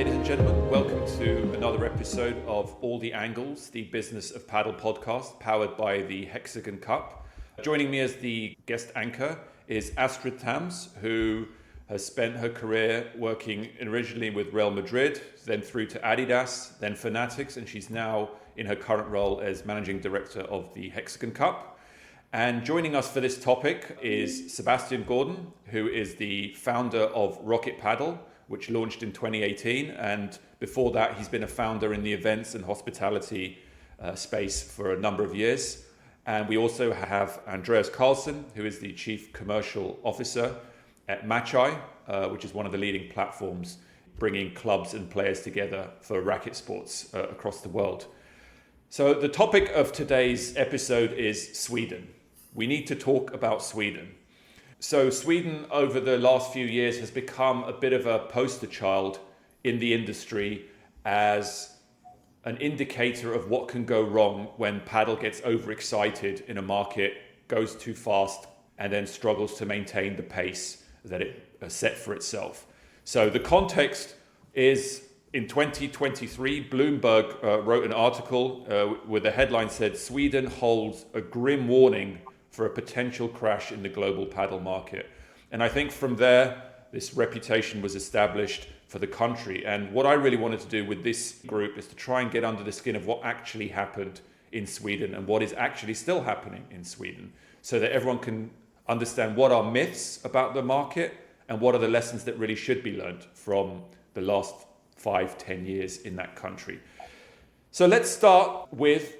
ladies and gentlemen. Welcome to another episode of All the Angles, the Business of Paddle podcast, powered by the Hexagon Cup. Joining me as the guest anchor is Astrid Thams, who has spent her career working originally with Real Madrid, then through to Adidas, then Fanatics, and she's now in her current role as Managing Director of the Hexagon Cup. And joining us for this topic is Sebastian Gordon, who is the founder of Rocket Padel, which launched in 2018. And before that, he's been a founder in the events and hospitality space for a number of years. And we also have Andreas Karlsson, who is the Chief Commercial Officer at MATCHi, which is one of the leading platforms bringing clubs and players together for racket sports across the world. So the topic of today's episode is Sweden. We need to talk about Sweden. So Sweden over the last few years has become a bit of a poster child in the industry as an indicator of what can go wrong when paddle gets overexcited in a market, goes too fast, and then struggles to maintain the pace that it set for itself. So the context is in 2023, Bloomberg wrote an article where the headline said, "Sweden holds a grim warning for a potential crash in the global paddle market." And I think from there, this reputation was established for the country. And what I really wanted to do with this group is to try and get under the skin of what actually happened in Sweden and what is actually still happening in Sweden, so that everyone can understand what are myths about the market and what are the lessons that really should be learned from the last 5-10 years in that country. So let's start with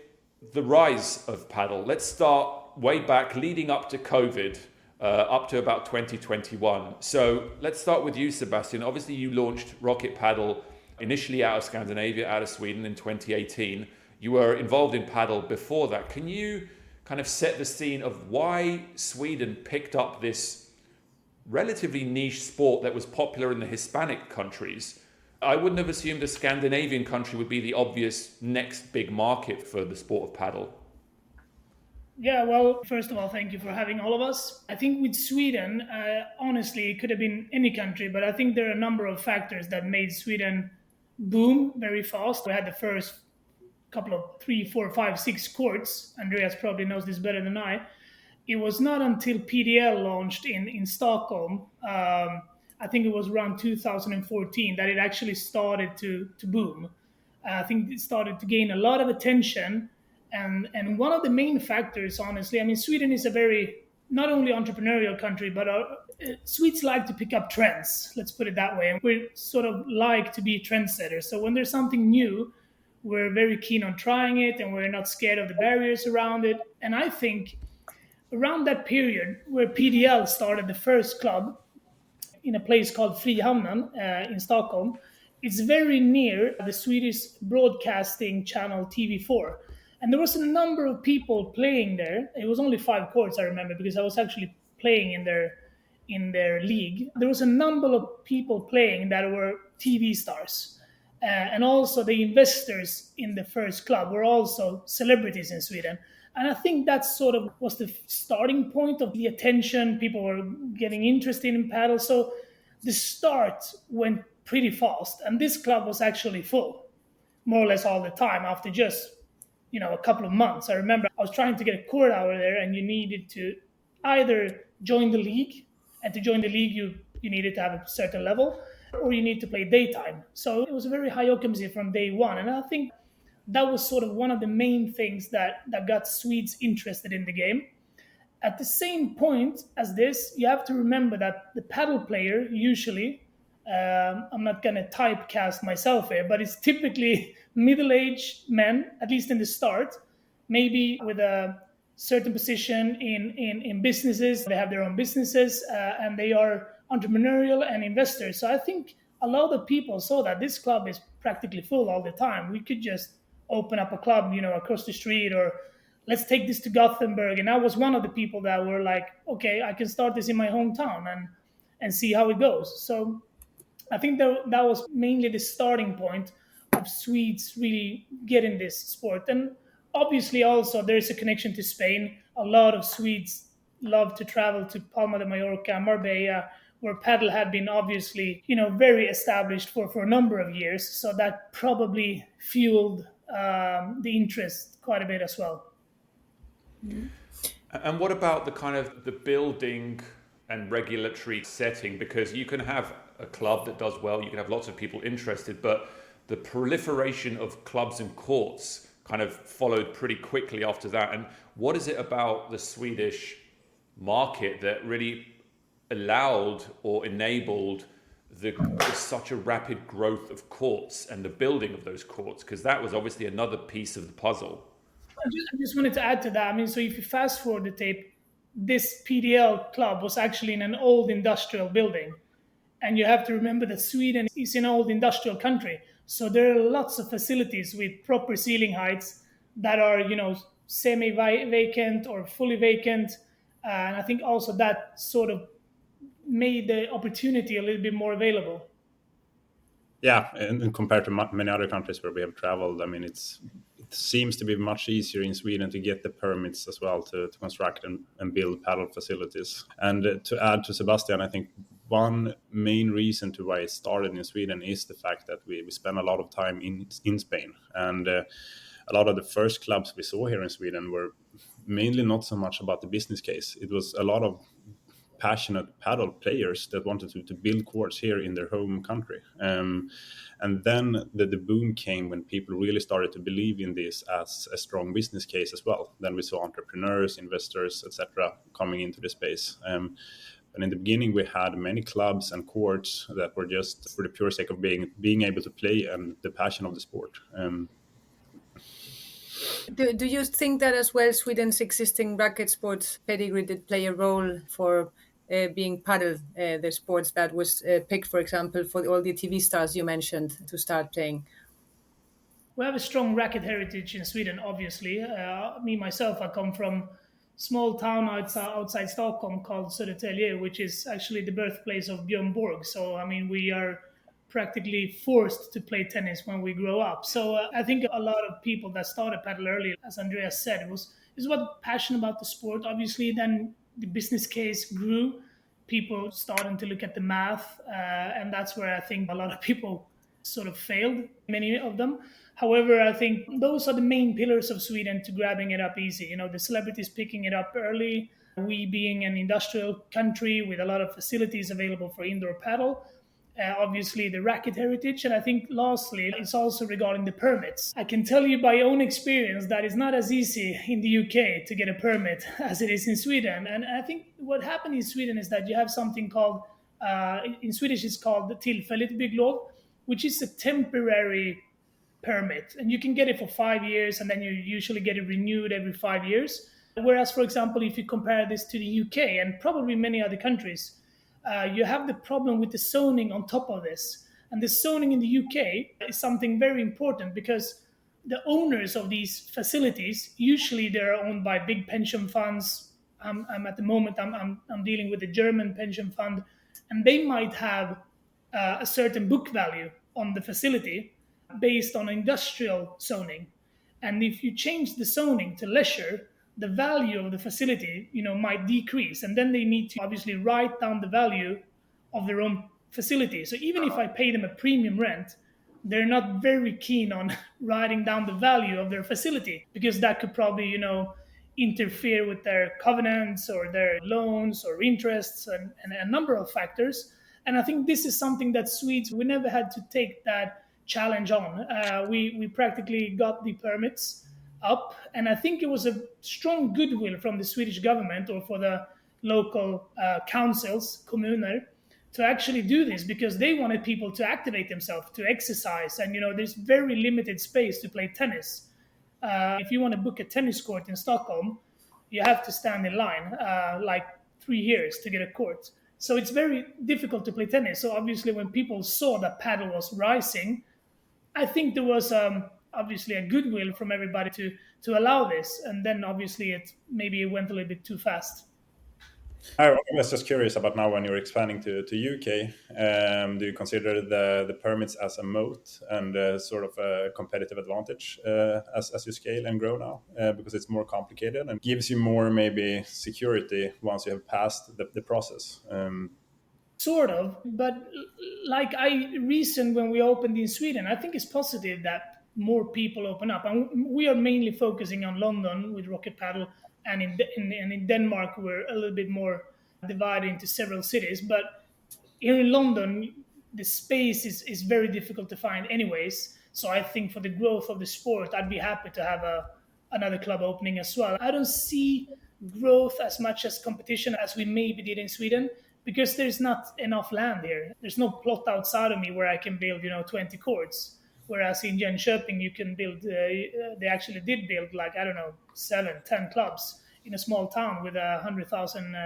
the rise of paddle. Let's start way back leading up to COVID, up to about 2021. So let's start with you, Sebastian. Obviously, you launched Rocket Padel initially out of Scandinavia, out of Sweden in 2018. You were involved in paddle before that. Can you kind of set the scene of why Sweden picked up this relatively niche sport that was popular in the Hispanic countries? I wouldn't have assumed a Scandinavian country would be the obvious next big market for the sport of paddle. Yeah, well, first of all, thank you for having all of us. I think with Sweden, honestly, it could have been any country, but I think there are a number of factors that made Sweden boom very fast. We had the first couple of 3, 4, 5, 6 courts. Andreas probably knows this better than I. It was not until PDL launched in Stockholm, I think it was around 2014, that it actually started to boom. I think it started to gain a lot of attention. And one of the main factors, honestly, I mean, Sweden is a very, not only entrepreneurial country, but Swedes like to pick up trends, let's put it that way. And we sort of like to be trendsetters. So when there's something new, we're very keen on trying it and we're not scared of the barriers around it. And I think around that period where PDL started the first club in a place called Frihamnen in Stockholm, it's very near the Swedish broadcasting channel TV4. And there was a number of people playing there. It was only 5 courts, I remember, because I was actually playing in their league. There was a number of people playing that were TV stars. And also the investors in the first club were also celebrities in Sweden. And I think that sort of was the starting point of the attention. People were getting interested in paddle. So the start went pretty fast. And this club was actually full, more or less all the time after just a couple of months. I remember I was trying to get a court hour there, and you needed to either join the league, and to join the league you needed to have a certain level, or you need to play daytime. So it was a very high occupancy from day one, and I think that was sort of one of the main things that got Swedes interested in the game. At the same point as this, you have to remember that the paddle player usually, I'm not going to typecast myself here, but it's typically middle-aged men, at least in the start, maybe with a certain position in businesses. They have their own businesses and they are entrepreneurial and investors. So I think a lot of people saw that this club is practically full all the time. We could just open up a club, across the street, or let's take this to Gothenburg. And I was one of the people that were like, okay, I can start this in my hometown and see how it goes. So I think that was mainly the starting point of Swedes really getting this sport. And obviously also there's a connection to Spain. A lot of Swedes love to travel to Palma de Mallorca, Marbella, where paddle had been obviously, very established for a number of years. So that probably fueled the interest quite a bit as well. And what about the kind of the building and regulatory setting? Because you can have a club that does well, you can have lots of people interested, but the proliferation of clubs and courts kind of followed pretty quickly after that. And what is it about the Swedish market that really allowed or enabled such a rapid growth of courts and the building of those courts? Because that was obviously another piece of the puzzle. I just wanted to add to that. I mean, so if you fast forward the tape, this PDL club was actually in an old industrial building. And you have to remember that Sweden is an old industrial country. So there are lots of facilities with proper ceiling heights that are, semi-vacant or fully vacant. And I think also that sort of made the opportunity a little bit more available. Yeah, and compared to many other countries where we have traveled, I mean, it seems to be much easier in Sweden to get the permits as well to construct and build paddle facilities. And to add to Sebastian, I think one main reason to why it started in Sweden is the fact that we spend a lot of time in Spain. And a lot of the first clubs we saw here in Sweden were mainly not so much about the business case. It was a lot of passionate paddle players that wanted to build courts here in their home country. And then the boom came when people really started to believe in this as a strong business case as well. Then we saw entrepreneurs, investors, etc. coming into the space. And in the beginning, we had many clubs and courts that were just for the pure sake of being able to play and the passion of the sport. Do you think that as well Sweden's existing racket sports pedigree did play a role for being paddle, the sports that was picked, for example, for all the TV stars you mentioned to start playing? We have a strong racket heritage in Sweden, obviously. Me, myself, I come from small town outside Stockholm called Södertälje, which is actually the birthplace of Björn Borg. So, I mean, we are practically forced to play tennis when we grow up. So I think a lot of people that started paddle early, as Andreas said, it was about passion about the sport. Obviously, then the business case grew. People started to look at the math, and that's where I think a lot of people sort of failed, many of them. However, I think those are the main pillars of Sweden to grabbing it up easy. The celebrities picking it up early, we being an industrial country with a lot of facilities available for indoor paddle. Obviously the racket heritage, and I think lastly it's also regarding the permits. I can tell you by own experience that it's not as easy in the UK to get a permit as it is in Sweden. And I think what happened in Sweden is that you have something called, in Swedish it's called the tillfälligt bygglov, which is a temporary permit, and you can get it for 5 years and then you usually get it renewed every 5 years. Whereas, for example, if you compare this to the UK and probably many other countries, you have the problem with the zoning on top of this. And the zoning in the UK is something very important because the owners of these facilities, usually they're owned by big pension funds. I'm at the moment, I'm dealing with the German pension fund, and they might have a certain book value on the facility based on industrial zoning. And if you change the zoning to leisure, the value of the facility, might decrease. And then they need to obviously write down the value of their own facility. So even if I pay them a premium rent, they're not very keen on writing down the value of their facility because that could probably, interfere with their covenants or their loans or interests and a number of factors. And I think this is something that Swedes, we never had to take that challenge on. We practically got the permits up, and I think it was a strong goodwill from the Swedish government or for the local councils, kommuner, to actually do this because they wanted people to activate themselves, to exercise, and there's very limited space to play tennis. If you want to book a tennis court in Stockholm, you have to stand in line like 3 years to get a court. So it's very difficult to play tennis. So obviously when people saw that paddle was rising, I think there was obviously a goodwill from everybody to allow this. And then obviously it went a little bit too fast. I was just curious about now when you're expanding to UK, do you consider the permits as a moat and sort of a competitive advantage as you scale and grow now? Because it's more complicated and gives you more maybe security once you have passed the process. sort of. But like I reasoned when we opened in Sweden, I think it's positive that more people open up. And we are mainly focusing on London with Rocket Paddle, and in Denmark we're a little bit more divided into several cities. But here in London, the space is very difficult to find anyways. So I think for the growth of the sport, I'd be happy to have another club opening as well. I don't see growth as much as competition as we maybe did in Sweden, because there's not enough land here. There's no plot outside of me where I can build, 20 courts. Whereas in Jönköping, you can build, they actually did build like, I don't know, 7, 10 clubs in a small town with 100,000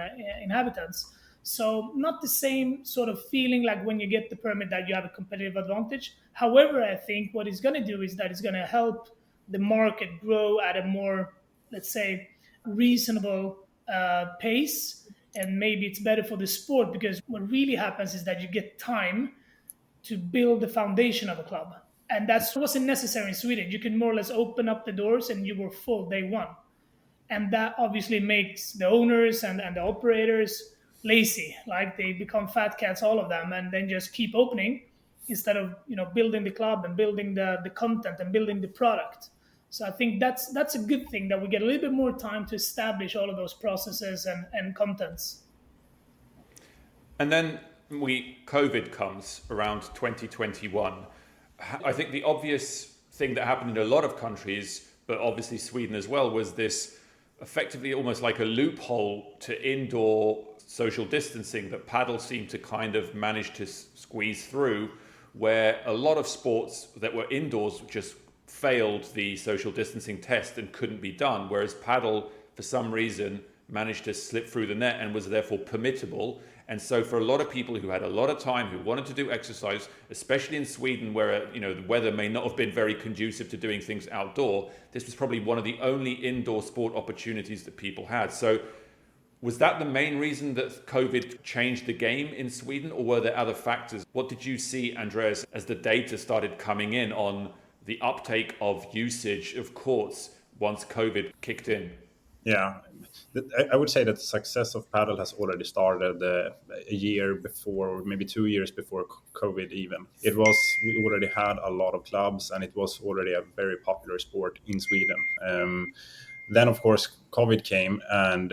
inhabitants. So not the same sort of feeling like when you get the permit that you have a competitive advantage. However, I think what it's going to do is that it's going to help the market grow at a more, let's say, reasonable pace. And maybe it's better for the sport, because what really happens is that you get time to build the foundation of a club. And that wasn't necessary in Sweden. You can more or less open up the doors and you were full day one. And that obviously makes the owners and the operators lazy. Like they become fat cats, all of them, and then just keep opening instead of building the club and building the content and building the product. So I think that's a good thing, that we get a little bit more time to establish all of those processes and contents. And then COVID comes around 2021. I think the obvious thing that happened in a lot of countries, but obviously Sweden as well, was this effectively almost like a loophole to indoor social distancing that Padel seemed to kind of manage to squeeze through, where a lot of sports that were indoors just failed the social distancing test and couldn't be done, whereas Padel, for some reason, managed to slip through the net and was therefore permittable. And so for a lot of people who had a lot of time, who wanted to do exercise, especially in Sweden, where the weather may not have been very conducive to doing things outdoor, this was probably one of the only indoor sport opportunities that people had. So was that the main reason that COVID changed the game in Sweden, or were there other factors? What did you see, Andreas, as the data started coming in on the uptake of usage of courts once COVID kicked in? Yeah, I would say that the success of Padel has already started a year before, or maybe 2 years before COVID even. We already had a lot of clubs, and it was already a very popular sport in Sweden. Then, of course, COVID came, and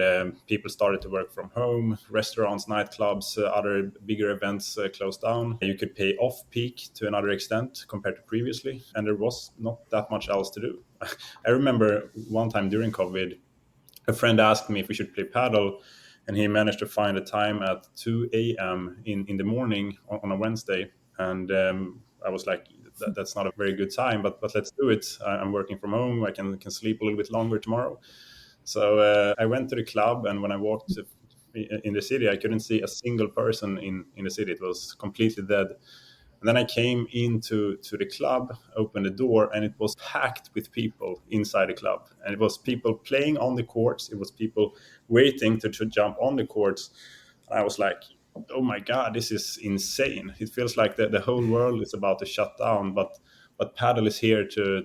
people started to work from home. Restaurants, nightclubs, other bigger events closed down. You could pay off-peak to another extent compared to previously, and there was not that much else to do. I remember one time during COVID, a friend asked me if we should play Padel, and he managed to find a time at 2 a.m. in the morning on a Wednesday. And I was like, that's not a very good time, but let's do it. I'm working from home. I can sleep a little bit longer tomorrow. So I went to the club, and when I walked in the city, I couldn't see a single person in the city. It was completely dead. And then I came into the club, opened the door, and it was packed with people inside the club. And it was people playing on the courts. It was people waiting to jump on the courts. And I was like, oh my God, this is insane. It feels like the whole world is about to shut down, but Padel is here to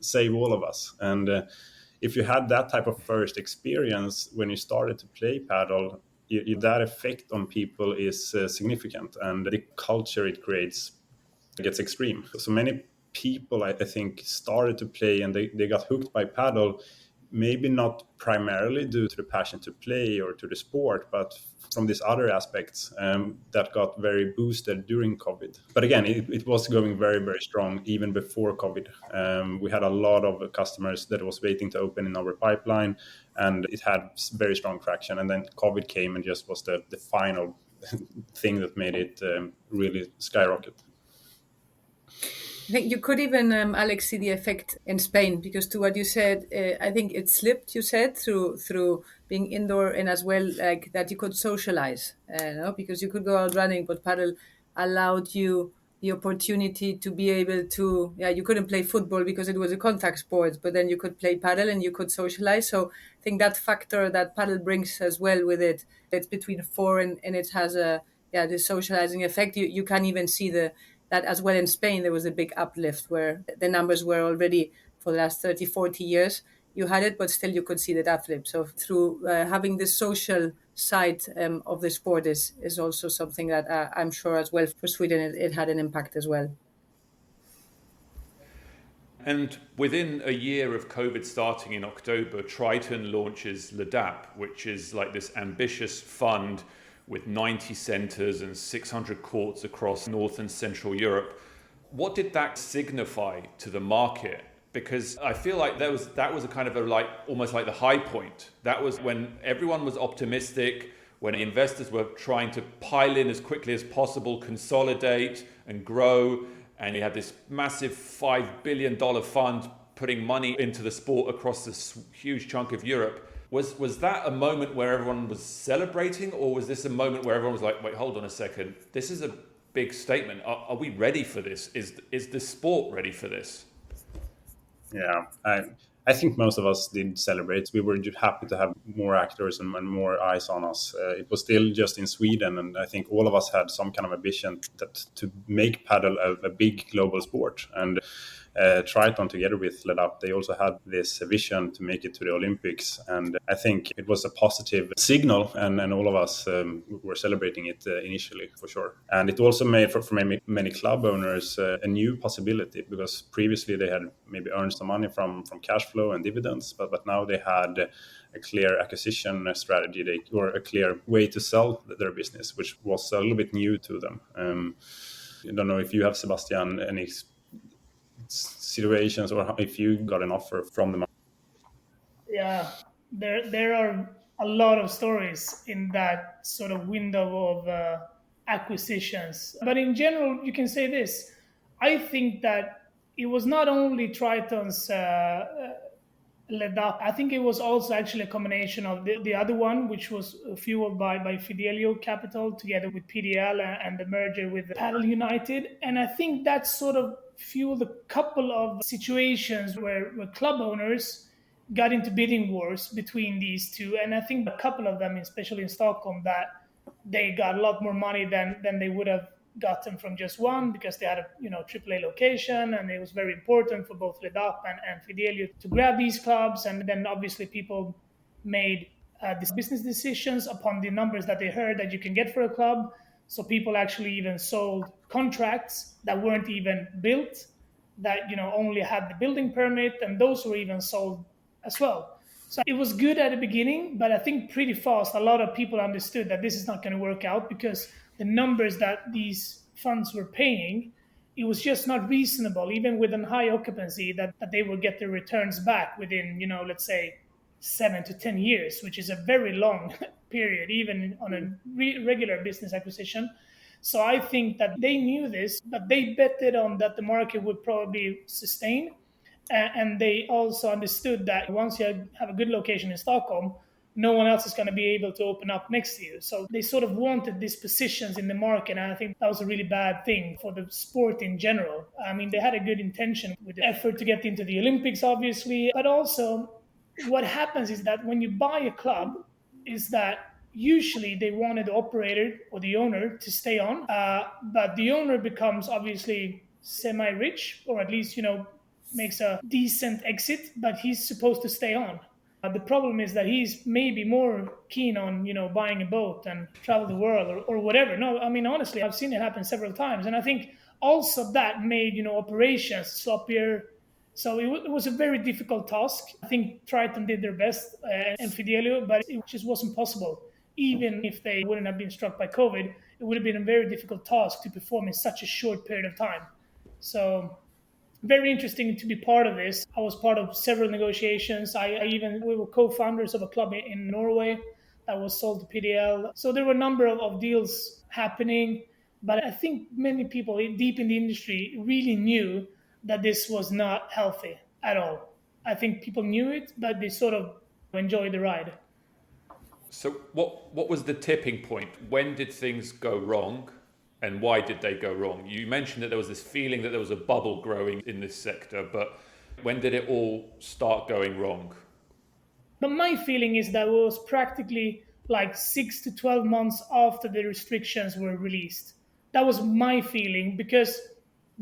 save all of us. And if you had that type of first experience when you started to play Padel, that effect on people is significant, and the culture it creates gets extreme. So many people, I think, started to play, and they got hooked by Padel, maybe not primarily due to the passion to play or to the sport, but from these other aspects that got very boosted during COVID. But again, it was going very, very strong even before COVID. We had a lot of customers that was waiting to open in our pipeline, and it had very strong traction. And then COVID came and just was the final thing that made it really skyrocket. I think you could even, Alex, see the effect in Spain, because to what you said, I think it slipped, you said, through being indoor, and as well like that you could socialize, because you could go out running, but Padel allowed you the opportunity to be able to, you couldn't play football because it was a contact sport, but then you could play Padel and you could socialize. So I think that factor that Padel brings as well with it, it's between four and it has the socializing effect. You can even see that as well in Spain, there was a big uplift where the numbers were already for the last 30, 40 years. you had it, but still you could see the that flip. So through having this social side of the sport is also something that I'm sure as well for Sweden it had an impact as well. And within a year of COVID starting in October, Triton launches LeDap, which is like this ambitious fund with 90 centres and 600 courts across North and Central Europe. What did that signify to the market? Because I feel like that was a kind of almost like the high point. That was when everyone was optimistic, when investors were trying to pile in as quickly as possible, consolidate and grow. And you had this massive $5 billion fund putting money into the sport across this huge chunk of Europe. Was that a moment where everyone was celebrating, or was this a moment where everyone was like, wait, hold on a second, this is a big statement. Are we ready for this? Is the sport ready for this? Yeah, I think most of us did celebrate. We were just happy to have more actors and more eyes on us. It was still just in Sweden, and I think all of us had some kind of ambition to make paddle a big global sport. And Triton, together with LeDap, they also had this vision to make it to the Olympics. And I think it was a positive signal, and all of us were celebrating it initially, for sure. And it also made for many club owners a new possibility, because previously they had maybe earned some money from cash flow and dividends, but now they had a clear acquisition strategy, or a clear way to sell their business, which was a little bit new to them. I don't know if you have, Sebastian, any situations, or if you got an offer from them. Yeah, there are a lot of stories in that sort of window of acquisitions. But in general, you can say this. I think that it was not only Triton's LeDap. I think it was also actually a combination of the other one, which was fueled by Fidelio Capital together with PDL and the merger with Padel United. And I think that sort of fueled a couple of situations where club owners got into bidding wars between these two. And I think a couple of them, especially in Stockholm, that they got a lot more money than they would have gotten from just one, because they had a AAA location, and it was very important for both LeDap and Fidelio to grab these clubs. And then obviously people made these business decisions upon the numbers that they heard that you can get for a club. So people actually even sold contracts that weren't even built, that only had the building permit, and those were even sold as well. So it was good at the beginning, but I think pretty fast a lot of people understood that this is not going to work out, because the numbers that these funds were paying, it was just not reasonable, even with a high occupancy, that they will get their returns back within, let's say 7 to 10 years, which is a very long period, even on a regular business acquisition. So I think that they knew this, but they betted on that the market would probably sustain. And they also understood that once you have a good location in Stockholm, no one else is going to be able to open up next to you. So they sort of wanted these positions in the market, and I think that was a really bad thing for the sport in general. I mean, they had a good intention with the effort to get into the Olympics, obviously, but also what happens is that when you buy a club, is that usually they wanted the operator or the owner to stay on, but the owner becomes obviously semi-rich, or at least, makes a decent exit, but he's supposed to stay on. The problem is that he's maybe more keen on, buying a boat and travel the world or whatever. No, I mean, honestly, I've seen it happen several times. And I think also that made, operations sloppier. So it was a very difficult task. I think Triton did their best and Fidelio, but it just wasn't possible. Even if they wouldn't have been struck by COVID, it would have been a very difficult task to perform in such a short period of time. So very interesting to be part of this. I was part of several negotiations. We were co-founders of a club in Norway that was sold to PDL. So there were a number of deals happening, but I think many people deep in the industry really knew that this was not healthy at all. I think people knew it, but they sort of enjoyed the ride. So what was the tipping point? When did things go wrong? And why did they go wrong? You mentioned that there was this feeling that there was a bubble growing in this sector, but when did it all start going wrong? But my feeling is that it was practically like 6 to 12 months after the restrictions were released. That was my feeling, because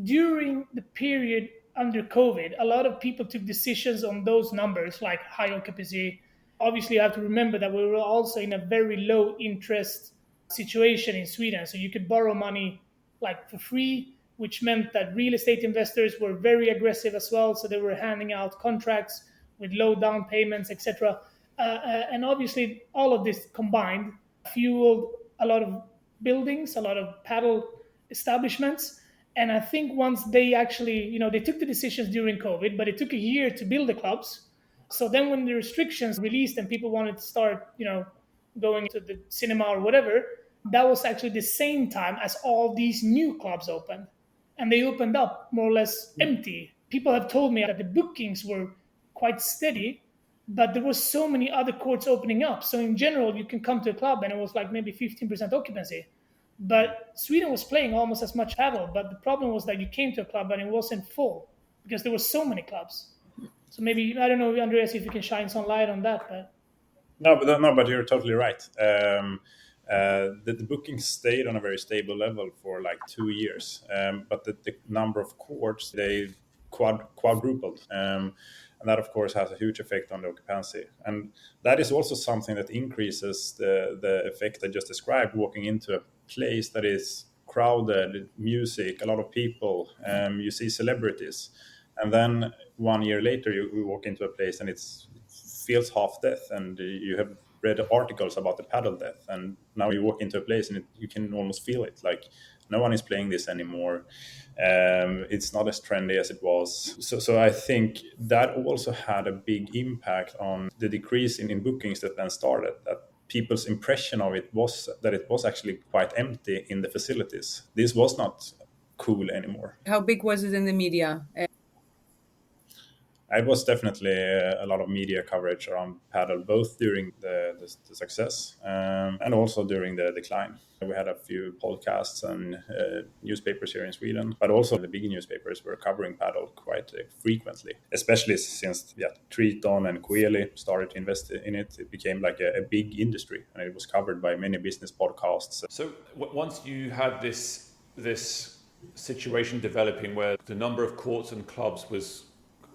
during the period under COVID, a lot of people took decisions on those numbers, like high occupancy. Obviously, you have to remember that we were also in a very low interest situation in Sweden. So you could borrow money like for free, which meant that real estate investors were very aggressive as well. So they were handing out contracts with low down payments, etc. And obviously, all of this combined fueled a lot of buildings, a lot of paddle establishments. And I think once they actually, they took the decisions during COVID, but it took a year to build the clubs. So then when the restrictions released and people wanted to start, going to the cinema or whatever, that was actually the same time as all these new clubs opened. And they opened up more or less empty. People have told me that the bookings were quite steady, but there was so many other courts opening up. So in general, you can come to a club and it was like maybe 15% occupancy. But Sweden was playing almost as much paddle. But the problem was that you came to a club and it wasn't full because there were so many clubs. So maybe, I don't know, Andreas, if you can shine some light on that. But but you're totally right. The bookings stayed on a very stable level for like 2 years. But the number of courts, they quadrupled. And that, of course, has a huge effect on the occupancy. And that is also something that increases the effect I just described, walking into a place that is crowded, music, a lot of people, you see celebrities. And then 1 year later, you walk into a place and it feels half death. And you have read articles about the paddle death. And now you walk into a place and you can almost feel it. Like no one is playing this anymore. It's not as trendy as it was. So I think that also had a big impact on the decrease in bookings that then started. That people's impression of it was that it was actually quite empty in the facilities. This was not cool anymore. How big was it in the media? It was definitely a lot of media coverage around paddle, both during the success and also during the decline. We had a few podcasts and newspapers here in Sweden, but also the big newspapers were covering paddle quite frequently, especially since Triton and Coeli started to invest in it. It became like a big industry and it was covered by many business podcasts. So once you had this situation developing where the number of courts and clubs was,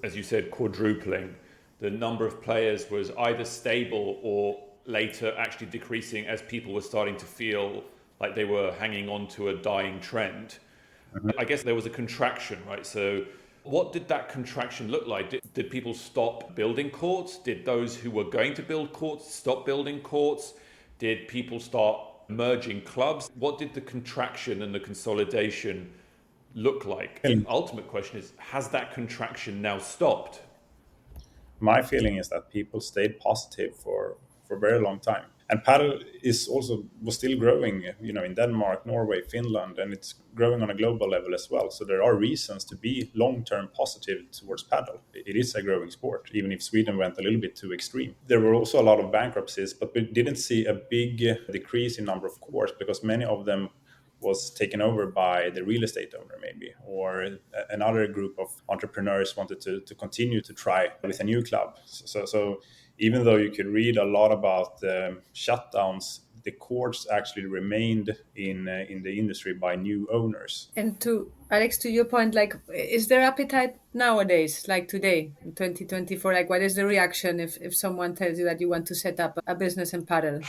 as you said, quadrupling, the number of players was either stable or later actually decreasing as people were starting to feel like they were hanging on to a dying trend. Mm-hmm. I guess there was a contraction, right? So what did that contraction look like? Did people stop building courts? Did those who were going to build courts stop building courts? Did people start merging clubs? What did the contraction and the consolidation look like? The ultimate question is, has that contraction now stopped? My feeling is that people stayed positive for a very long time. And paddle was still growing, in Denmark, Norway, Finland, and it's growing on a global level as well. So there are reasons to be long-term positive towards paddle. It is a growing sport, even if Sweden went a little bit too extreme. There were also a lot of bankruptcies, but we didn't see a big decrease in number of courts because many of them was taken over by the real estate owner maybe, or another group of entrepreneurs wanted to continue to try with a new club. So even though you could read a lot about shutdowns, the courts actually remained in the industry by new owners. And to Alex, to your point, like, is there appetite nowadays, like today, in 2024? Like, what is the reaction if someone tells you that you want to set up a business in paddle?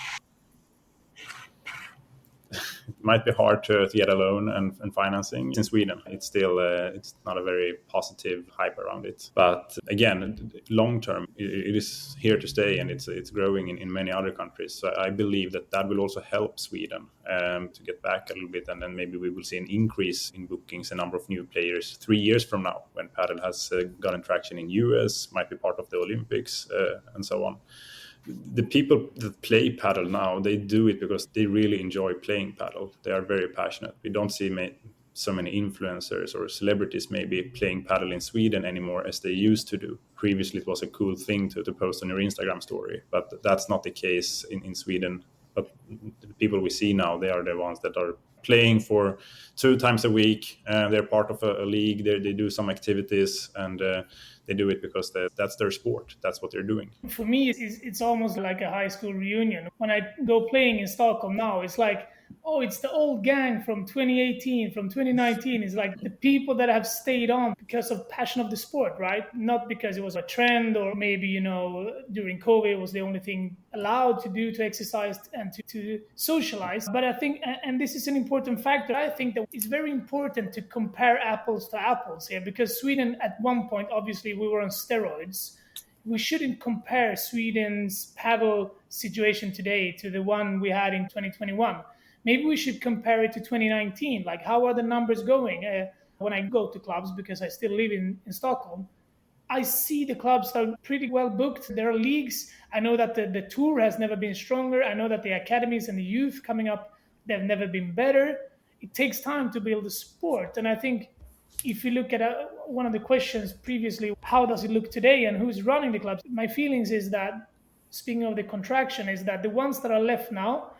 It might be hard to get a loan and financing in Sweden. It's still it's not a very positive hype around it. But again, long term, it is here to stay, and it's growing in many other countries. So I believe that will also help Sweden to get back a little bit, and then maybe we will see an increase in bookings, a number of new players 3 years from now when paddle has gotten traction in US, might be part of the Olympics, and so on. The people that play paddle now, they do it because they really enjoy playing paddle. They are very passionate. We don't see so many influencers or celebrities maybe playing paddle in Sweden anymore as they used to do. Previously, it was a cool thing to post on your Instagram story, but that's not the case in Sweden. But the people we see now, they are the ones that are playing for 2 times a week. They're part of a league. They do some activities, and they do it because that's their sport. That's what they're doing. For me, it's almost like a high school reunion. When I go playing in Stockholm now, it's like oh, it's the old gang from 2018, from 2019. It's like the people that have stayed on because of passion of the sport, right? Not because it was a trend or maybe, during COVID it was the only thing allowed to do, to exercise and to socialize. But I think, and this is an important factor, I think that it's very important to compare apples to apples here, because Sweden at one point, obviously we were on steroids. We shouldn't compare Sweden's paddle situation today to the one we had in 2021. Maybe we should compare it to 2019. Like, how are the numbers going? When I go to clubs, because I still live in Stockholm, I see the clubs are pretty well booked. There are leagues. I know that the tour has never been stronger. I know that the academies and the youth coming up, they've never been better. It takes time to build a sport. And I think if you look at one of the questions previously, how does it look today and who's running the clubs? My feelings is that, speaking of the contraction, is that the ones that are left now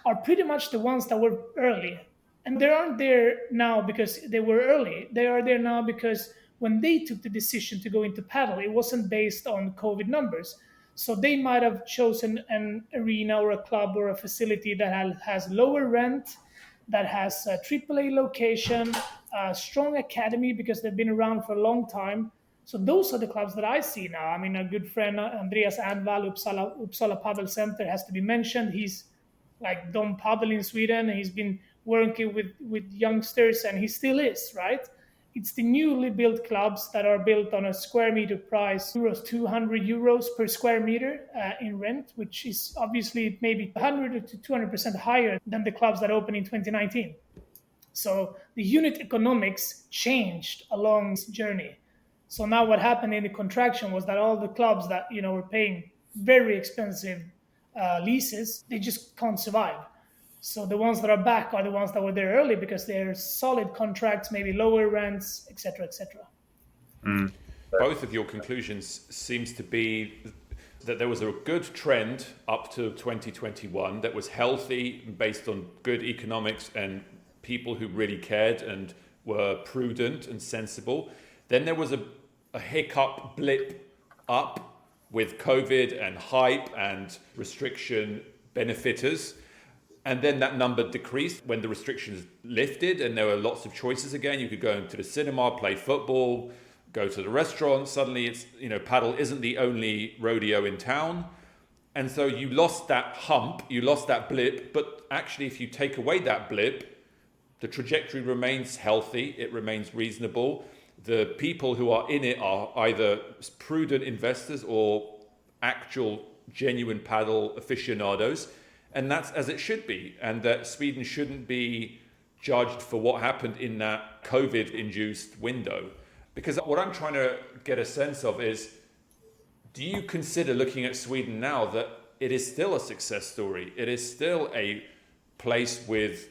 are pretty much the ones that were early. And they aren't there now because they were early. They are there now because when they took the decision to go into paddle, it wasn't based on COVID numbers. So they might have chosen an arena or a club or a facility that has lower rent, that has a AAA location, a strong academy because they've been around for a long time. So those are the clubs that I see now. I mean, a good friend, Andreas Anvall, Uppsala Padel Center, has to be mentioned. He's like Dom Padel in Sweden. He's been working with youngsters, and he still is, right? It's the newly built clubs that are built on a square meter price, 200 euros per square meter in rent, which is obviously maybe 100 to 200% higher than the clubs that opened in 2019. So the unit economics changed along this journey. So now what happened in the contraction was that all the clubs that were paying very expensive leases, they just can't survive. So the ones that are back are the ones that were there early because they're solid contracts, maybe lower rents, etc., etc. Both of your conclusions seems to be that there was a good trend up to 2021 that was healthy, based on good economics and people who really cared and were prudent and sensible. Then there was a hiccup blip up with COVID and hype and restriction benefiters. And then that number decreased when the restrictions lifted and there were lots of choices again. You could go into the cinema, play football, go to the restaurant. Suddenly it's, paddle isn't the only rodeo in town. And so you lost that hump, you lost that blip. But actually, if you take away that blip, the trajectory remains healthy, it remains reasonable. The people who are in it are either prudent investors or actual genuine paddle aficionados. And that's as it should be. And that Sweden shouldn't be judged for what happened in that COVID-induced window. Because what I'm trying to get a sense of is, do you consider, looking at Sweden now, that it is still a success story? It is still a place with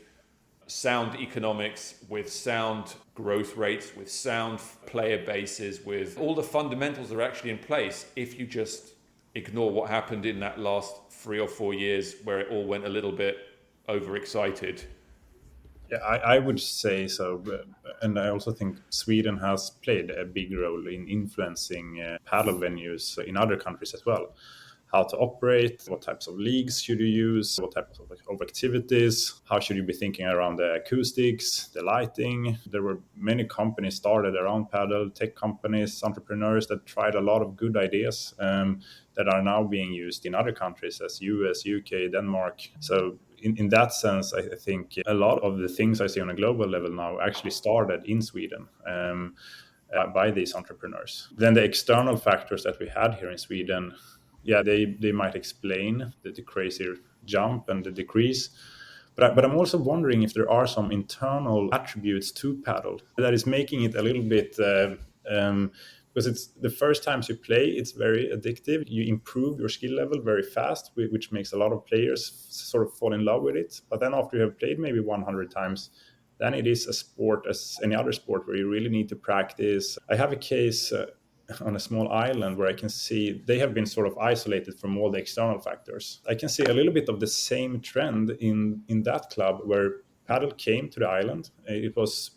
sound economics, with sound growth rates, with sound player bases, with all the fundamentals are actually in place if you just ignore what happened in that last 3 or 4 years where it all went a little bit overexcited? Yeah, I would say so. And I also think Sweden has played a big role in influencing paddle venues in other countries as well. How to operate, what types of leagues should you use, what types of activities, how should you be thinking around the acoustics, the lighting. There were many companies started around paddle, tech companies, entrepreneurs that tried a lot of good ideas that are now being used in other countries as US, UK, Denmark. So in that sense, I think a lot of the things I see on a global level now actually started in Sweden. By these entrepreneurs. Then the external factors that we had here in Sweden, yeah, they might explain the crazy jump and the decrease. But I'm also wondering if there are some internal attributes to paddle that is making it a little bit, because it's the first times you play, it's very addictive. You improve your skill level very fast, which makes a lot of players sort of fall in love with it. But then after you have played maybe 100 times, then it is a sport as any other sport where you really need to practice. I have a case on a small island where I can see they have been sort of isolated from all the external factors. I can see a little bit of the same trend in that club where paddle came to the island. It was,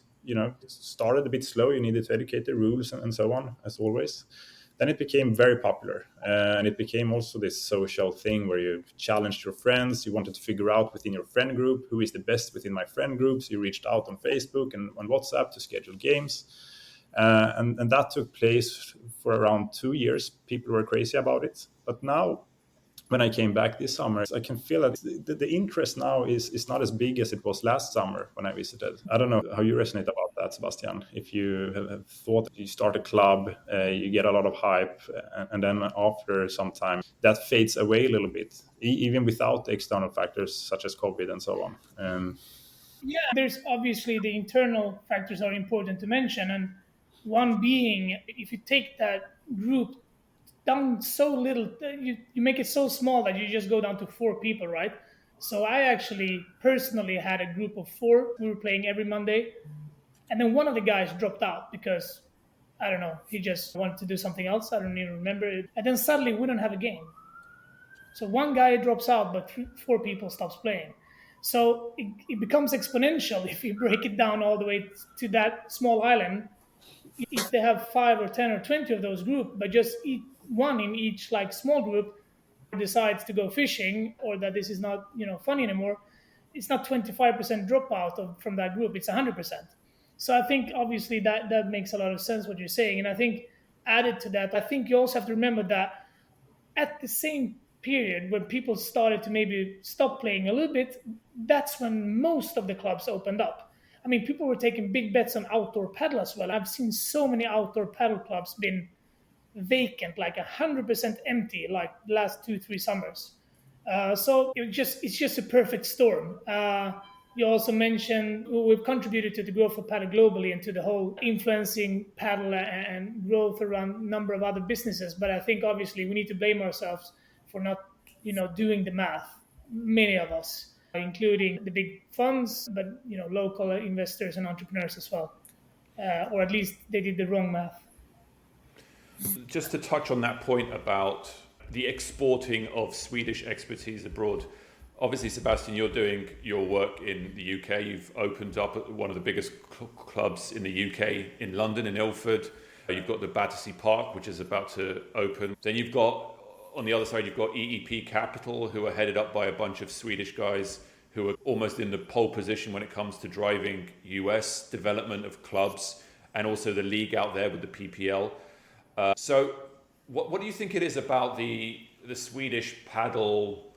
started a bit slow. You needed to educate the rules and so on, as always. Then it became very popular, and it became also this social thing where you challenged your friends. You wanted to figure out within your friend group who is the best within my friend group. So you reached out on Facebook and on WhatsApp to schedule games. And that took place for around 2 years. People were crazy about it. But now, when I came back this summer, I can feel that the interest now is not as big as it was last summer when I visited. I don't know how you resonate about that, Sebastian. If you have thought you start a club, you get a lot of hype, and then after some time, that fades away a little bit, even without the external factors such as COVID and so on. Yeah, there's obviously the internal factors are important to mention. And one being, if you take that group down so little, you make it so small that you just go down to 4 people, right? So I actually personally had a group of 4. We were playing every Monday. And then one of the guys dropped out because, I don't know, he just wanted to do something else. I don't even remember it. And then suddenly we don't have a game. So one guy drops out, but 4 people stops playing. So it becomes exponential if you break it down all the way to that small island. If they have 5 or 10 or 20 of those groups, but just one in each like small group decides to go fishing, or that this is not fun anymore, it's not 25% dropout from that group, it's 100%. So I think obviously that makes a lot of sense what you're saying. And I think added to that, I think you also have to remember that at the same period when people started to maybe stop playing a little bit, that's when most of the clubs opened up. I mean, people were taking big bets on outdoor paddle as well. I've seen so many outdoor paddle clubs been vacant, like 100% empty, like the last 2-3 summers. So it's just a perfect storm. You also mentioned we've contributed to the growth of paddle globally and to the whole influencing paddle and growth around a number of other businesses. But I think obviously we need to blame ourselves for not, doing the math. Many of us, including the big funds, but local investors and entrepreneurs as well, or at least they did the wrong math. Just to touch on that point about the exporting of Swedish expertise abroad. Obviously, Sebastian, you're doing your work in the UK. You've opened up one of the biggest clubs in the UK in London, in Ilford. You've got the Battersea Park, which is about to open. Then you've got, on the other side, you've got EEP Capital, who are headed up by a bunch of Swedish guys who are almost in the pole position when it comes to driving US development of clubs, and also the league out there with the PPL. So what do you think it is about the Swedish paddle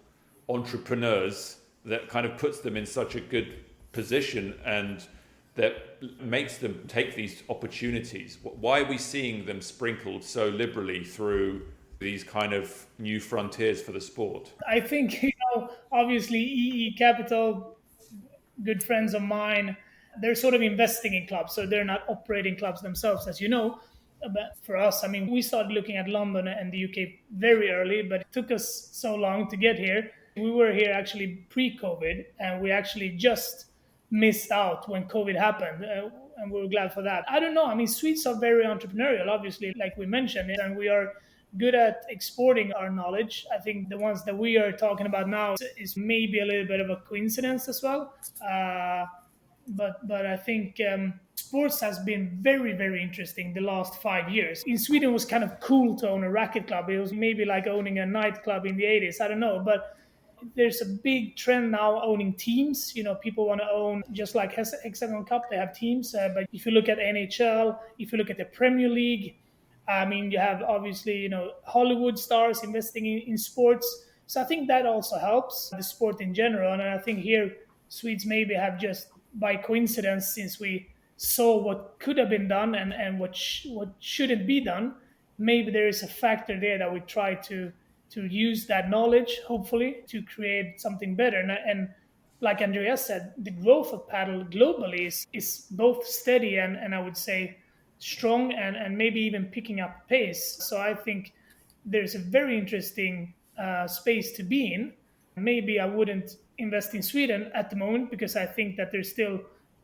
entrepreneurs that kind of puts them in such a good position and that makes them take these opportunities? Why are we seeing them sprinkled so liberally through these kind of new frontiers for the sport? I think, obviously EE Capital, good friends of mine, they're sort of investing in clubs, so they're not operating clubs themselves, as you know. But for us, I mean, we started looking at London and the UK very early, but it took us so long to get here. We were here actually pre-COVID, and we actually just missed out when COVID happened, and we were glad for that. I don't know. I mean, Swedes are very entrepreneurial, obviously, like we mentioned, and we are good at exporting our knowledge. I think the ones that we are talking about now is maybe a little bit of a coincidence as well. But I think sports has been very, very interesting the last 5 years. In Sweden, it was kind of cool to own a racket club. It was maybe like owning a nightclub in the 80s. I don't know. But there's a big trend now owning teams. People want to own, just like Hexagon Cup, they have teams. But if you look at NHL, if you look at the Premier League, I mean, you have obviously, Hollywood stars investing in sports. So I think that also helps the sport in general. And I think here, Swedes maybe have just, by coincidence, since we saw what could have been done and what shouldn't be done, maybe there is a factor there that we try to use that knowledge, hopefully, to create something better. And like Andreas said, the growth of paddle globally is both steady and I would say strong and maybe even picking up pace. So I think there's a very interesting space to be in. Maybe I wouldn't invest in Sweden at the moment because I think that there's still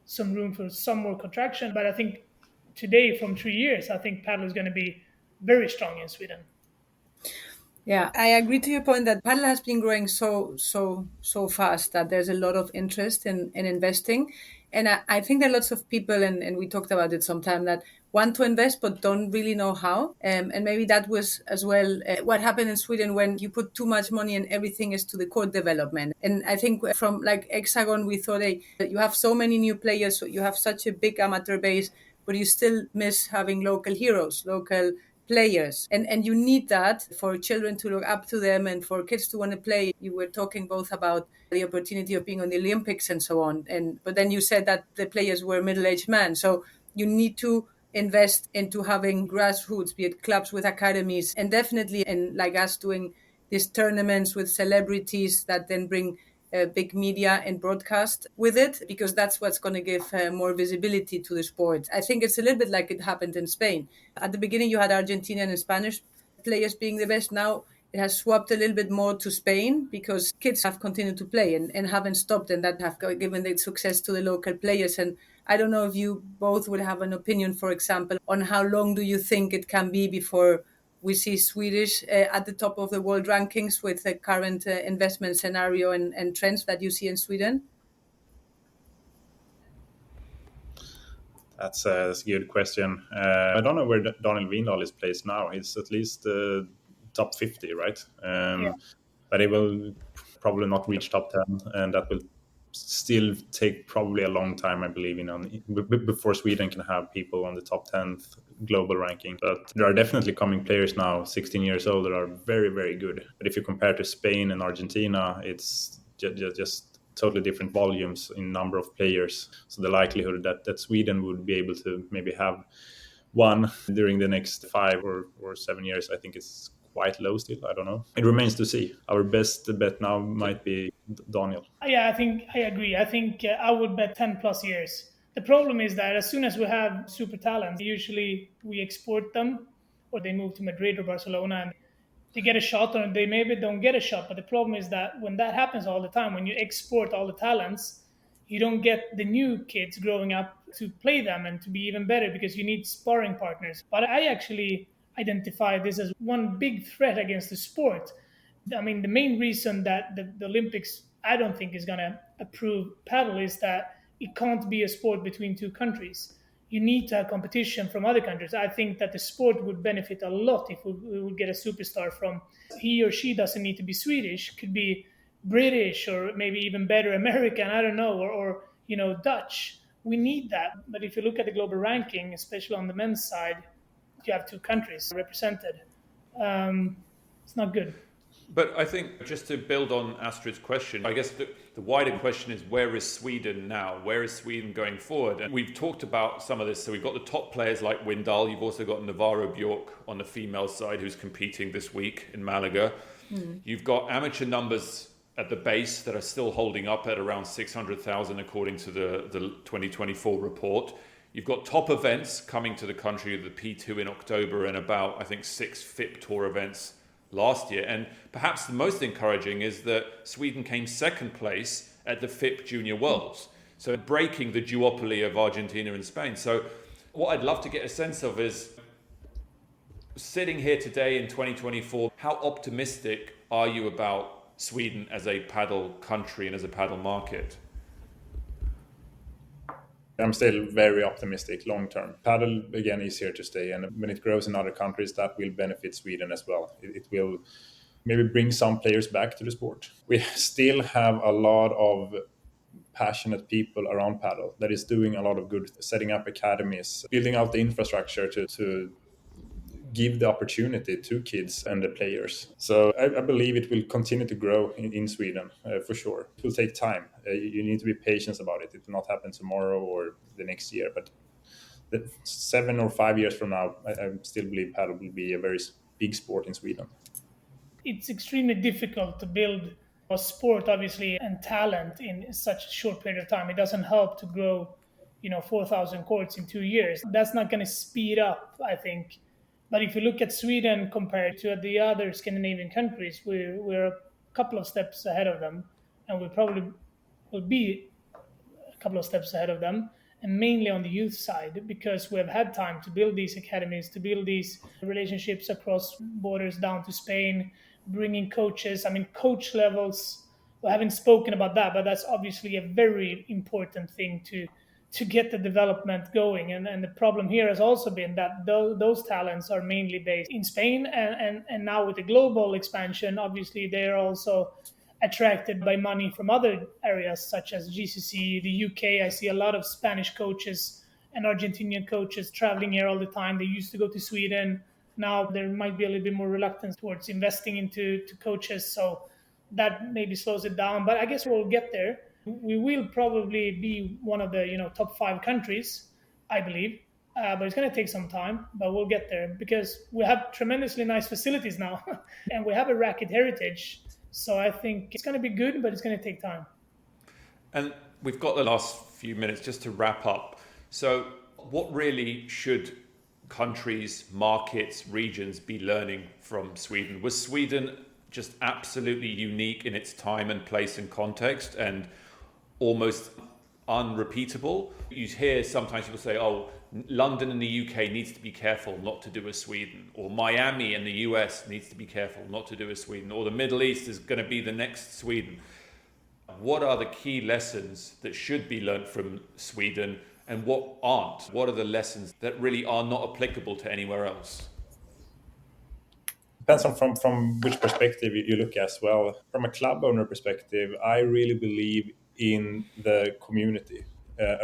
some room for some more contraction. But I think today, from 3 years, I think paddle is going to be very strong in Sweden. Yeah, I agree to your point that paddle has been growing so fast that there's a lot of interest in investing. And I think that lots of people, and we talked about it sometime, that want to invest but don't really know how. And maybe that was as well what happened in Sweden when you put too much money and everything is to the court development. And I think from like Hexagon, we thought, hey, you have so many new players, so you have such a big amateur base, but you still miss having local heroes, local players. And you need that for children to look up to them and for kids to want to play. You were talking both about the opportunity of being on the Olympics and so on. But then you said that the players were middle-aged men. So you need to invest into having grassroots, be it clubs with academies, and definitely, and like us doing these tournaments with celebrities that then bring big media and broadcast with it, because that's what's going to give more visibility to the sport. I think it's a little bit like it happened in Spain. At the beginning, you had Argentinian and Spanish players being the best. Now it has swapped a little bit more to Spain because kids have continued to play and haven't stopped, and that have given the success to the local players. And I don't know if you both would have an opinion, for example, on how long do you think it can be before we see Swedish at the top of the world rankings with the current investment scenario and trends that you see in Sweden? That's a good question. I don't know where Daniel Windahl is placed now. He's at least top 50, right? But he will probably not reach top 10, and that will still take probably a long time, I believe, before Sweden can have people on the top 10th global ranking. But there are definitely coming players now, 16 years old, that are very, very good. But if you compare to Spain and Argentina, it's just totally different volumes in number of players. So the likelihood that Sweden would be able to maybe have one during the next 5 or 7 years, I think it's quite low still. I don't know. It remains to see. Our best bet now might be Daniel. Yeah, I think I agree. I think I would bet 10 plus years. The problem is that as soon as we have super talents, usually we export them or they move to Madrid or Barcelona and they get a shot or they maybe don't get a shot. But the problem is that when that happens all the time, when you export all the talents, you don't get the new kids growing up to play them and to be even better because you need sparring partners. But I actually identify this as one big threat against the sport. I mean, the main reason that the Olympics, I don't think, is going to approve paddle is that it can't be a sport between two countries. You need to have competition from other countries. I think that the sport would benefit a lot if we would get a superstar from, he or she doesn't need to be Swedish, could be British or maybe even better American, I don't know, or Dutch. We need that. But if you look at the global ranking, especially on the men's side, you have two countries represented. It's not good. But I think just to build on Astrid's question, I guess the wider question is, where is Sweden now? Where is Sweden going forward? And we've talked about some of this. So we've got the top players like Windahl. You've also got Navarro Bjork on the female side, who's competing this week in Malaga. You've got amateur numbers at the base that are still holding up at around 600,000 according to the 2024 report. You've got top events coming to the country, the P2 in October, and about, I think, 6 FIP Tour events last year. And perhaps the most encouraging is that Sweden came second place at the FIP Junior Worlds, so breaking the duopoly of Argentina and Spain. So what I'd love to get a sense of is, sitting here today in 2024, how optimistic are you about Sweden as a paddle country and as a paddle market? I'm still very optimistic long term. Paddle, again, is here to stay. And when it grows in other countries, that will benefit Sweden as well. It will maybe bring some players back to the sport. We still have a lot of passionate people around paddle that is doing a lot of good, setting up academies, building out the infrastructure to give the opportunity to kids and the players. So I believe it will continue to grow in Sweden for sure. It will take time. You need to be patient about it. It will not happen tomorrow or the next year, but 7 or 5 years from now, I still believe paddle will be a very big sport in Sweden. It's extremely difficult to build a sport, obviously, and talent in such a short period of time. It doesn't help to grow, 4,000 courts in 2 years. That's not going to speed up, I think. But if you look at Sweden compared to the other Scandinavian countries, we're a couple of steps ahead of them, and we probably will be a couple of steps ahead of them, and mainly on the youth side, because we have had time to build these academies, to build these relationships across borders down to Spain, bringing coaches. I mean, coach levels, we haven't spoken about that, but that's obviously a very important thing to to get the development going. And the problem here has also been that those talents are mainly based in Spain. And now with the global expansion, obviously they're also attracted by money from other areas such as GCC, the UK. I see a lot of Spanish coaches and Argentinian coaches traveling here all the time. They used to go to Sweden. Now there might be a little bit more reluctance towards investing into coaches. So that maybe slows it down. But I guess we'll get there. We will probably be one of the top 5 countries, I believe. But it's going to take some time, but we'll get there because we have tremendously nice facilities now and we have a racket heritage. So I think it's going to be good, but it's going to take time. And we've got the last few minutes just to wrap up. So what really should countries, markets, regions be learning from Sweden? Was Sweden just absolutely unique in its time and place and context and almost unrepeatable? You hear sometimes people say, oh, London in the UK needs to be careful not to do as Sweden, or Miami in the US needs to be careful not to do as Sweden, or the Middle East is going to be the next Sweden. What are the key lessons that should be learned from Sweden and what aren't? What are the lessons that really are not applicable to anywhere else? Depends on from which perspective you look as well. From a club owner perspective, I really believe in the community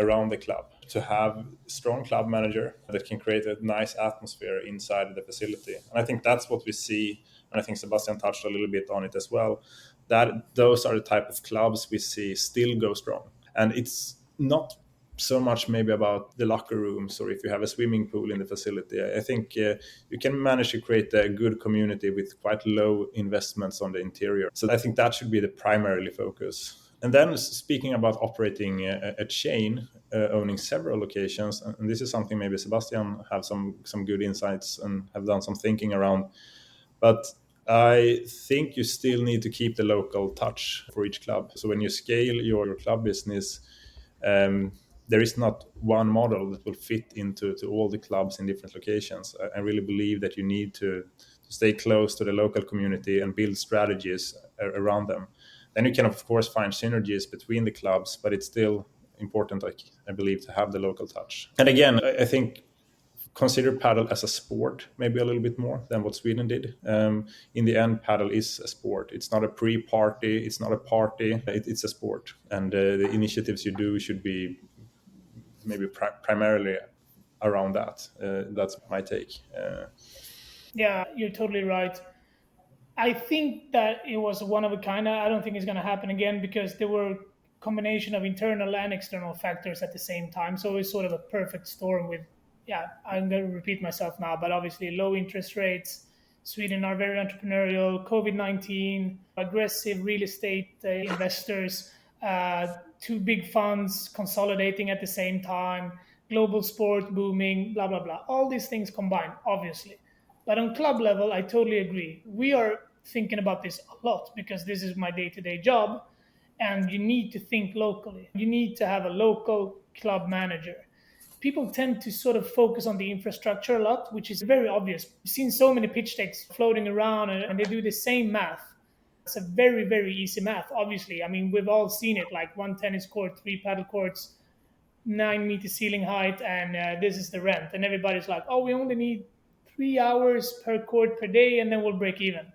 around the club, to have a strong club manager that can create a nice atmosphere inside the facility. And I think that's what we see, and I think Sebastian touched a little bit on it as well, that those are the type of clubs we see still go strong. And it's not so much maybe about the locker rooms or if you have a swimming pool in the facility. I think you can manage to create a good community with quite low investments on the interior. So I think that should be the primary focus. And then speaking about operating a chain, owning several locations, and this is something maybe Sebastian have some good insights and have done some thinking around. But I think you still need to keep the local touch for each club. So when you scale your club business, there is not one model that will fit into all the clubs in different locations. I really believe that you need to stay close to the local community and build strategies around them. Then you can, of course, find synergies between the clubs, but it's still important, I believe, to have the local touch. And again, I think consider padel as a sport, maybe a little bit more than what Sweden did. In the end, padel is a sport. It's not a pre-party. It's not a party. It's a sport. And the initiatives you do should be maybe primarily around that. That's my take. Yeah, you're totally right. I think that it was one of a kind. I don't think it's going to happen again because there were a combination of internal and external factors at the same time. So it's sort of a perfect storm with, I'm going to repeat myself now, but obviously low interest rates. Sweden are very entrepreneurial, COVID-19, aggressive real estate investors, 2 big funds consolidating at the same time, global sport booming, blah, blah, blah. All these things combined, obviously. But on club level, I totally agree. We are thinking about this a lot because this is my day-to-day job, and you need to think locally. You need to have a local club manager. People tend to sort of focus on the infrastructure a lot, which is very obvious. We've seen so many pitch decks floating around and they do the same math. It's a very, very easy math, obviously. I mean, we've all seen it, like 1 tennis court, 3 paddle courts, 9-meter ceiling height, and this is the rent. And everybody's like, oh, we only need 3 hours per court per day, and then we'll break even.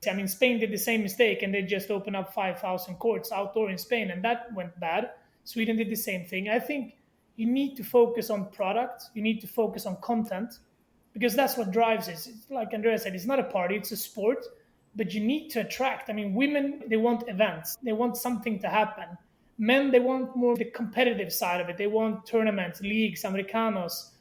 I mean, Spain did the same mistake, and they just opened up 5,000 courts outdoor in Spain, and that went bad. Sweden did the same thing. I think you need to focus on product. You need to focus on content, because that's what drives it. It's like Andreas said, it's not a party, it's a sport, but you need to attract. I mean, women, they want events. They want something to happen. Men, they want more the competitive side of it. They want tournaments, leagues, Americanos.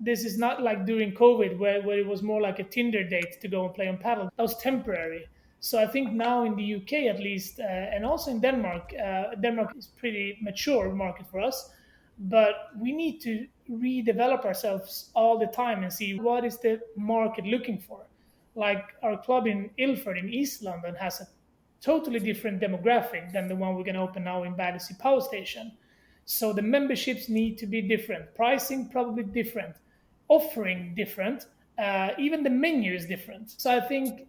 This is not like during COVID where it was more like a Tinder date to go and play on paddle. That was temporary. So I think now in the UK at least, and also in Denmark, Denmark is pretty mature market for us, but we need to redevelop ourselves all the time and see what is the market looking for. Like our club in Ilford in East London has a totally different demographic than the one we're going to open now in Battersea Power Station. So the memberships need to be different. Pricing probably different. Offering different. Even the menu is different. So I think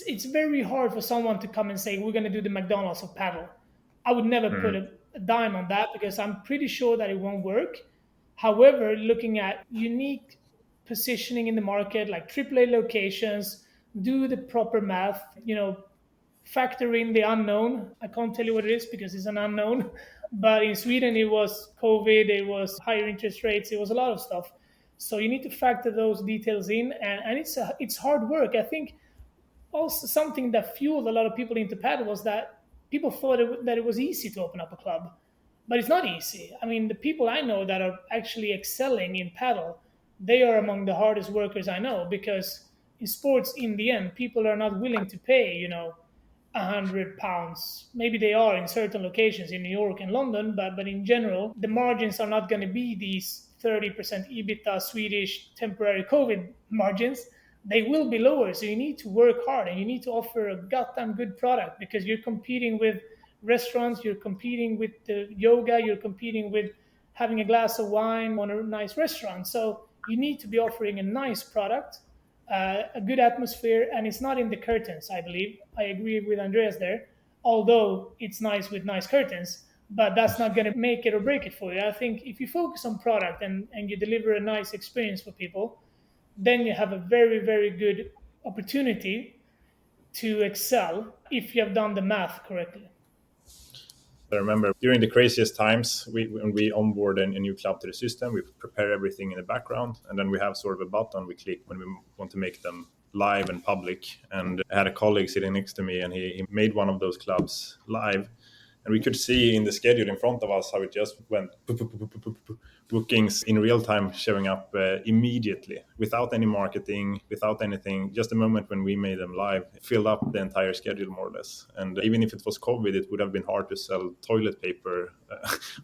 it's very hard for someone to come and say, we're going to do the McDonald's of paddle. I would never put a dime on that because I'm pretty sure that it won't work. However, looking at unique positioning in the market, like AAA locations, do the proper math, factor in the unknown. I can't tell you what it is because it's an unknown. But in Sweden, it was COVID, it was higher interest rates, it was a lot of stuff. So you need to factor those details in, and it's hard work. I think also something that fueled a lot of people into paddle was that people thought that it was easy to open up a club, but it's not easy. I mean, the people I know that are actually excelling in paddle, they are among the hardest workers I know, because in sports, in the end, people are not willing to pay, £100. Maybe they are in certain locations in New York and London, but in general, the margins are not going to be these 30% EBITDA Swedish temporary COVID margins. They will be lower. So you need to work hard and you need to offer a goddamn good product, because you're competing with restaurants, you're competing with the yoga, you're competing with having a glass of wine on a nice restaurant. So you need to be offering a nice product, a good atmosphere, and it's not in the curtains, I believe. I agree with Andreas there, although it's nice with nice curtains, but that's not going to make it or break it for you. I think if you focus on product and you deliver a nice experience for people, then you have a very, very good opportunity to excel if you have done the math correctly. I remember during the craziest times, when we onboard a new club to the system, we prepare everything in the background, and then we have sort of a button we click when we want to make them live and public. And I had a colleague sitting next to me, and he made one of those clubs live. And we could see in the schedule in front of us how it just went bookings in real time showing up immediately, without any marketing, without anything. Just the moment when we made them live, it filled up the entire schedule more or less. And even if it was COVID, it would have been hard to sell toilet paper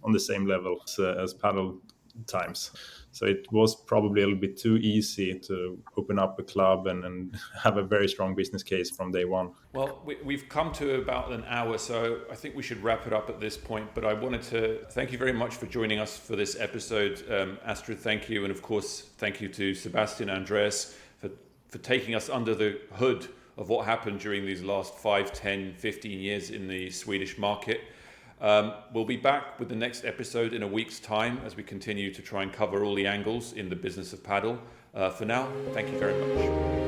on the same level as paddle times. So it was probably a little bit too easy to open up a club and have a very strong business case from day one. Well, we've come to about an hour, so I think we should wrap it up at this point. But I wanted to thank you very much for joining us for this episode. Astrid, thank you. And of course, thank you to Sebastian and Andreas for taking us under the hood of what happened during these last 5, 10, 15 years in the Swedish market. We'll be back with the next episode in a week's time as we continue to try and cover all the angles in the business of paddle. For now, thank you very much.